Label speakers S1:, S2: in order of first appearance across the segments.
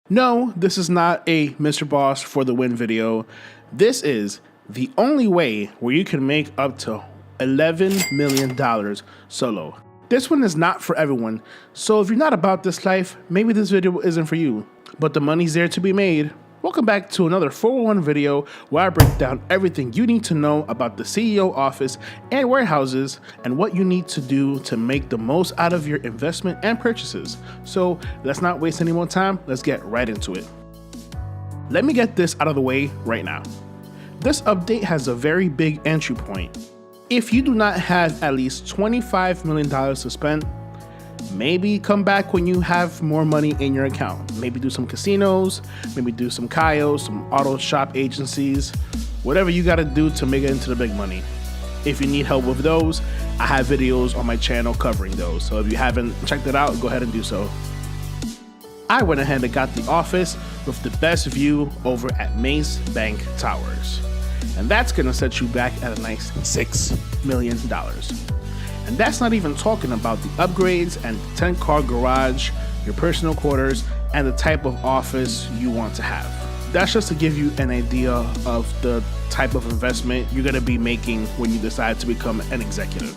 S1: No, this is not a Mr. Boss for the win video. This is the only way where you can make up to $11 million solo. This one is not for everyone, so if you're not about this life, maybe this video isn't for you, but the money's there to be made. Welcome back to another 401 video where I break down everything you need to know about the CEO office and warehouses and what you need to do to make the most out of your investment and purchases. So let's not waste any more time, let's get right into it. Let me get this out of the way right now. This update has a very big entry point. If you do not have at least $25 million to spend, maybe come back when you have more money in your account. Maybe do some casinos, maybe do some Kayos, some auto shop agencies, whatever you gotta do to make it into the big money. If you need help with those, I have videos on my channel covering those. So if you haven't checked it out, go ahead and do so. I went ahead and got the office with the best view over at Mace Bank Towers. And that's gonna set you back at a nice $6 million. And that's not even talking about the upgrades and the 10-car garage, your personal quarters, and the type of office you want to have. That's just to give you an idea of the type of investment you're gonna be making when you decide to become an executive.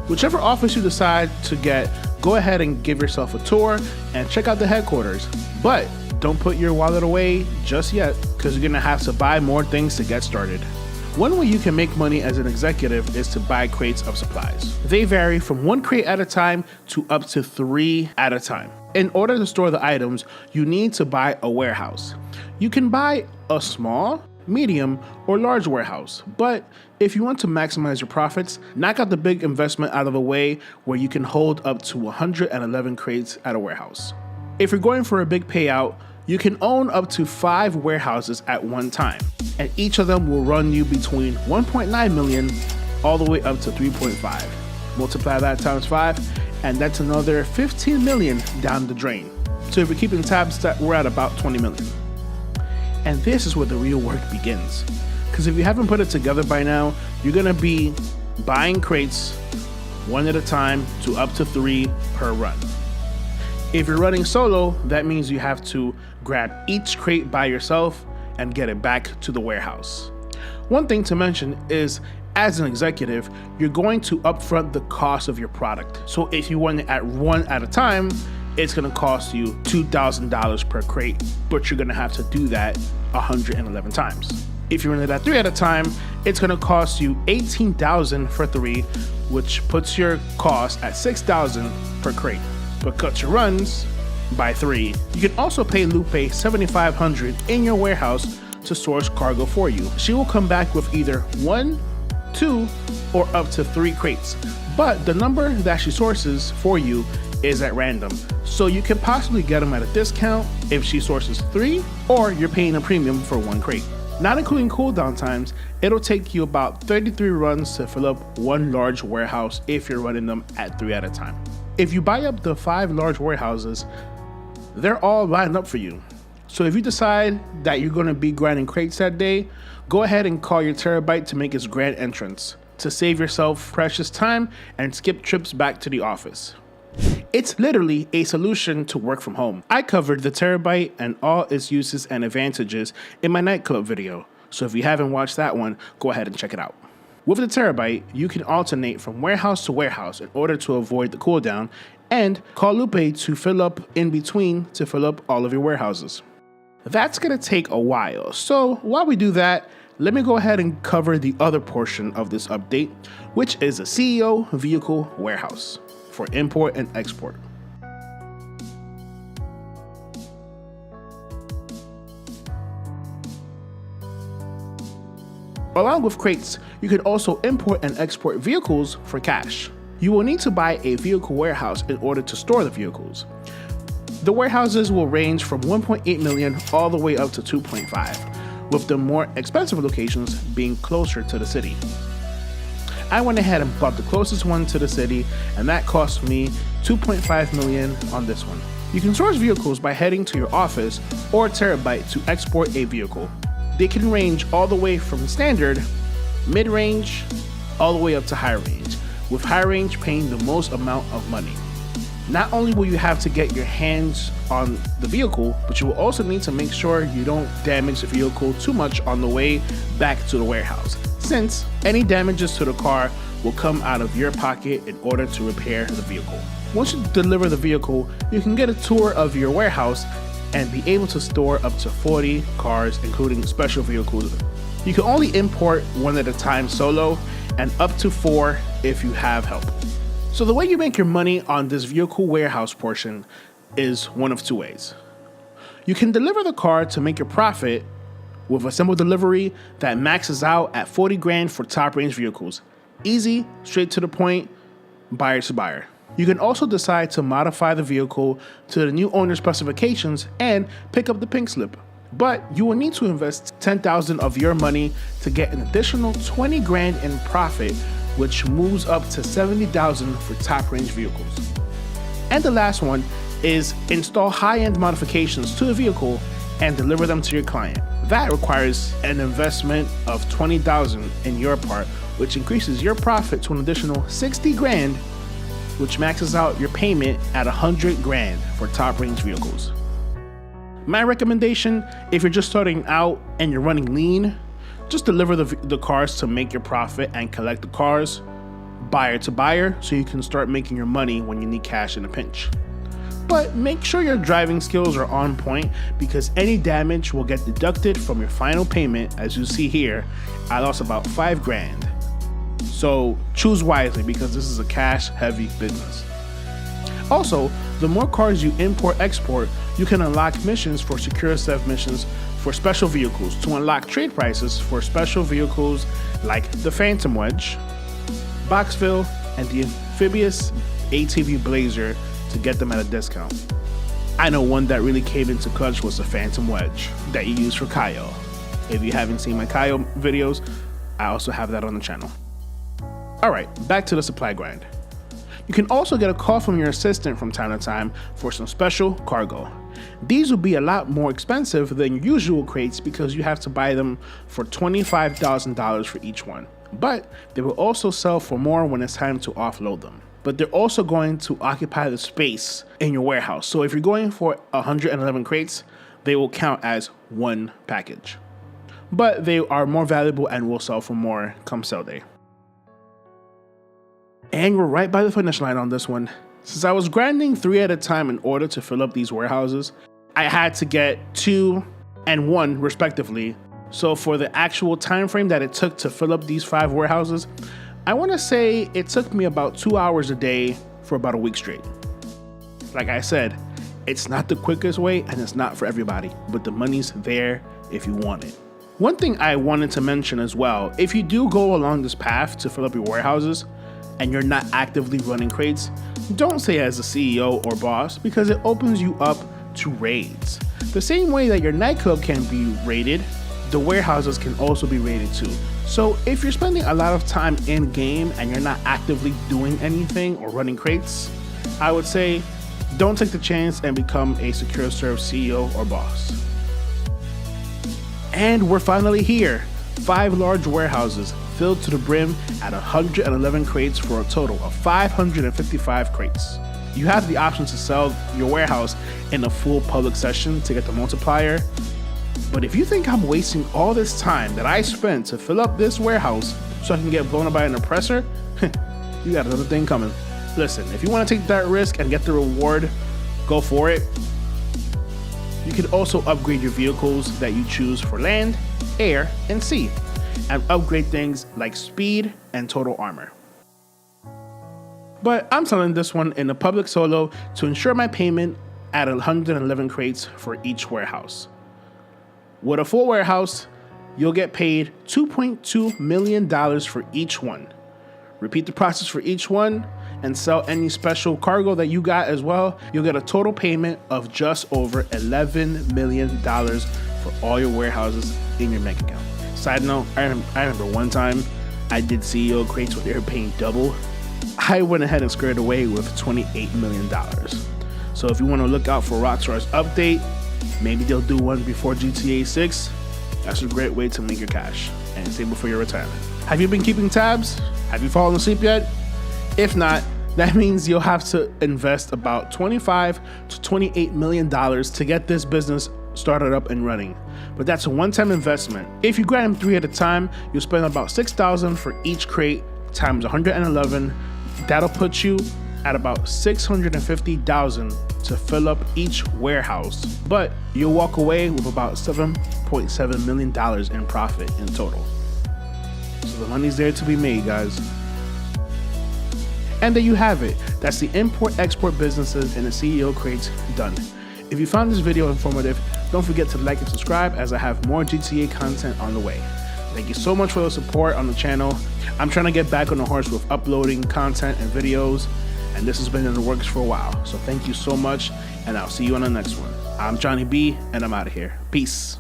S1: Whichever office you decide to get, go ahead and give yourself a tour and check out the headquarters. But don't put your wallet away just yet, because you're gonna have to buy more things to get started. One way you can make money as an executive is to buy crates of supplies. They vary from 1 crate at a time to up to 3 at a time. In order to store the items, you need to buy a warehouse. You can buy a small, medium, or large warehouse, but if you want to maximize your profits, knock out the big investment out of the way where you can hold up to 111 crates at a warehouse. If you're going for a big payout, you can own up to 5 warehouses at one time, and each of them will run you between 1.9 million all the way up to 3.5. Multiply that times 5, and that's another 15 million down the drain. So if you're keeping tabs, we're at about 20 million. And this is where the real work begins. Because if you haven't put it together by now, you're gonna be buying crates 1 at a time to up to 3 per run. If you're running solo, that means you have to grab each crate by yourself and get it back to the warehouse. One thing to mention is, as an executive, you're going to upfront the cost of your product. So if you run it at 1 at a time, it's gonna cost you $2,000 per crate, but you're gonna have to do that 111 times. If you run it at 3 at a time, it's gonna cost you $18,000 for 3, which puts your cost at $6,000 per crate, but cuts your runs by 3. You can also pay Lupe $7,500 in your warehouse to source cargo for you. She will come back with either 1, 2, or up to 3 crates, but the number that she sources for you is at random, so you can possibly get them at a discount if she sources 3, or you're paying a premium for 1 crate. Not including cooldown times, it'll take you about 33 runs to fill up 1 large warehouse if you're running them at 3 at a time. If you buy up the 5 large warehouses, they're all lined up for you. So if you decide that you're gonna be grinding crates that day, go ahead and call your Terrorbyte to make its grand entrance, to save yourself precious time and skip trips back to the office. It's literally a solution to work from home. I covered the Terrorbyte and all its uses and advantages in my nightclub video, so if you haven't watched that one, go ahead and check it out. With the Terrorbyte, you can alternate from warehouse to warehouse in order to avoid the cooldown, and call Lupe to fill up in between to fill up all of your warehouses. That's gonna take a while, so while we do that, let me go ahead and cover the other portion of this update, which is a CEO vehicle warehouse for import and export. Along with crates, you can also import and export vehicles for cash. You will need to buy a vehicle warehouse in order to store the vehicles. The warehouses will range from 1.8 million all the way up to 2.5, with the more expensive locations being closer to the city. I went ahead and bought the closest one to the city, and that cost me 2.5 million on this one. You can source vehicles by heading to your office or Terrorbyte to export a vehicle. They can range all the way from standard, mid-range, all the way up to high range, with high range paying the most amount of money. Not only will you have to get your hands on the vehicle, but you will also need to make sure you don't damage the vehicle too much on the way back to the warehouse, since any damages to the car will come out of your pocket in order to repair the vehicle. Once you deliver the vehicle, you can get a tour of your warehouse and be able to store up to 40 cars, including special vehicles. You can only import one at a time solo, and up to 4 if you have help. So the way you make your money on this vehicle warehouse portion is one of 2 ways. You can deliver the car to make your profit with a simple delivery that maxes out at 40 grand for top range vehicles. Easy, straight to the point, buyer to buyer. You can also decide to modify the vehicle to the new owner specifications and pick up the pink slip. But you will need to invest $10,000 of your money to get an additional 20 grand in profit, which moves up to $70,000 for top range vehicles. And the last one is install high-end modifications to the vehicle and deliver them to your client. That requires an investment of $20,000 in your part, which increases your profit to an additional 60 grand, which maxes out your payment at 100 grand for top range vehicles. My recommendation, if you're just starting out and you're running lean, just deliver the cars to make your profit and collect the cars buyer to buyer so you can start making your money when you need cash in a pinch. But make sure your driving skills are on point, because any damage will get deducted from your final payment. As you see here, I lost about 5 grand. So choose wisely, because this is a cash heavy business. Also, the more cars you import-export, you can unlock missions for Secure Sev missions for special vehicles to unlock trade prices for special vehicles like the Phantom Wedge, Boxville, and the amphibious ATV Blazer to get them at a discount. I know one that really came into clutch was the Phantom Wedge that you use for Kayo. If you haven't seen my Kayo videos, I also have that on the channel. Alright, back to the supply grind. You can also get a call from your assistant from time to time for some special cargo. These will be a lot more expensive than your usual crates because you have to buy them for $25,000 for each one. But they will also sell for more when it's time to offload them. But they're also going to occupy the space in your warehouse. So if you're going for 111 crates, they will count as one package. But they are more valuable and will sell for more come sale day. And we're right by the finish line on this one. Since I was grinding 3 at a time in order to fill up these warehouses, I had to get 2 and 1 respectively. So for the actual time frame that it took to fill up these 5 warehouses, I want to say it took me about 2 hours a day for about a week straight. Like I said, it's not the quickest way and it's not for everybody, but the money's there if you want it. One thing I wanted to mention as well, if you do go along this path to fill up your warehouses and you're not actively running crates, don't say as a CEO or boss, because it opens you up to raids. The same way that your nightclub can be raided, the warehouses can also be raided too. So if you're spending a lot of time in game and you're not actively doing anything or running crates, I would say don't take the chance and become a Secure Serve CEO or boss. And we're finally here. 5 large warehouses filled to the brim at 111 crates for a total of 555 crates. You have the option to sell your warehouse in a full public session to get the multiplier. But if you think I'm wasting all this time that I spent to fill up this warehouse so I can get blown up by an oppressor, you got another thing coming. Listen, if you want to take that risk and get the reward, go for it. You can also upgrade your vehicles that you choose for land, air, and sea, and upgrade things like speed and total armor. But I'm selling this one in a public solo to ensure my payment at 111 crates for each warehouse. With a full warehouse, you'll get paid $2.2 million for each one. Repeat the process for each one and sell any special cargo that you got as well. You'll get a total payment of just over $11 million for all your warehouses in your bank account. Side note, I remember one time I did CEO crates where they were paying double. I went ahead and squared away with $28 million. So if you want to look out for Rockstar's update, maybe they'll do one before GTA 6. That's a great way to make your cash and save before your retirement. Have you been keeping tabs? Have you fallen asleep yet? If not, That means you'll have to invest about $25 to $28 million to get this business started up and running. But that's a one-time investment. If you grab them 3 at a time, you'll spend about $6,000 for each crate times 111. That'll put you at about $650,000 to fill up each warehouse. But you'll walk away with about $7.7 million in profit in total. So the money's there to be made, guys. And there you have it. That's the import-export businesses and the CEO crates done. If you found this video informative, don't forget to like and subscribe, as I have more GTA content on the way. Thank you so much for the support on the channel. I'm trying to get back on the horse with uploading content and videos, and this has been in the works for a while. So thank you so much, and I'll see you on the next one. I'm Johnny B, and I'm out of here. Peace.